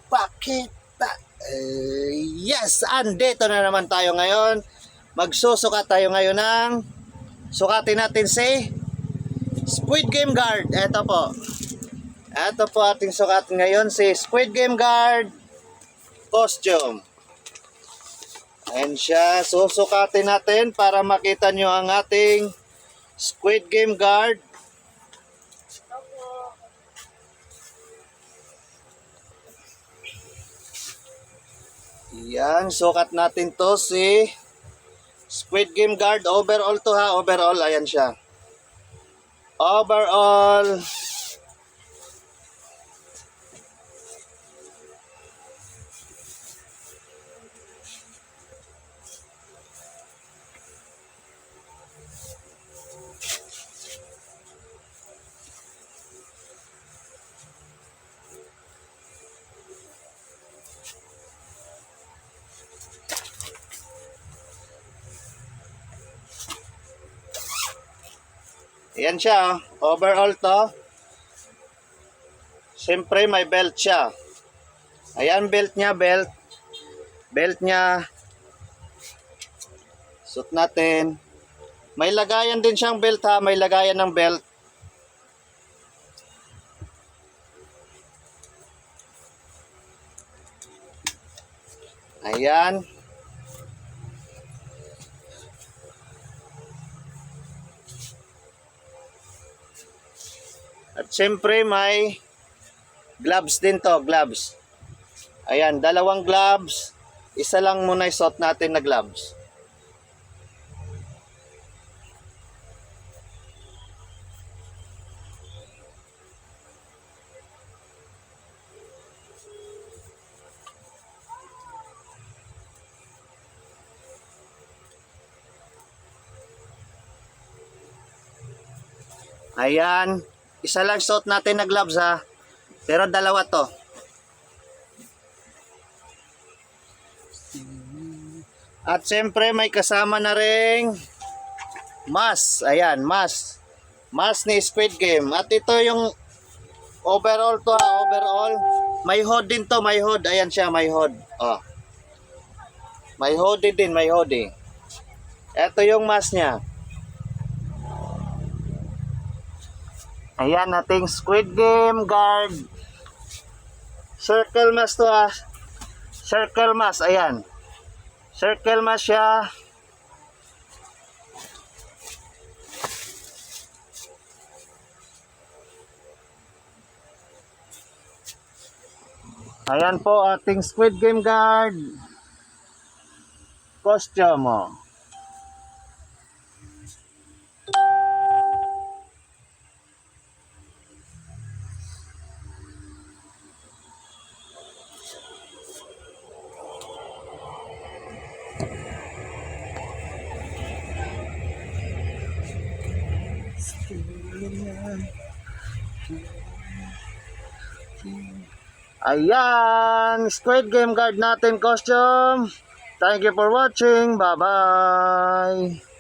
Pakita. Yes, andito na naman tayo ngayon. Magsusukat tayo ngayon ng sukatin natin si Squid Game Guard. Ito po. Ito po ating sukat ngayon si Squid Game Guard costume. Ayan siya. Susukatin natin para makita nyo ang ating Squid Game Guard. Yan, sukat natin to si Squid Game Guard. Overall to ha, overall. Ayan siya. Overall. Ayan siya, overall to. Siyempre may belt siya. Ayan belt niya, belt. Belt niya. Suot natin. May lagayan din siyang belt ha, may lagayan ng belt. Ayan. At syempre may gloves din to, gloves. Ayan, dalawang gloves. Isa lang muna isuot natin na gloves. Ayan. Isa lang suot natin na gloves ha. Pero dalawa to. At siyempre may kasama na ring mask. Ayan, mask. Mask ni Squid Game. At ito yung overall to ha, overall. May hood din to, may hood. Ayan siya, may hood. Oh. May hoodie din, may hoodie. Ito yung mask niya. Ayan ating Squid Game Guard. Circle mask to ha. Circle mask, ayan. Circle mask siya. Ayan po ating Squid Game Guard costume mo. Ayan, Squid Game Guard natin costume. Thank you for watching. Bye-bye.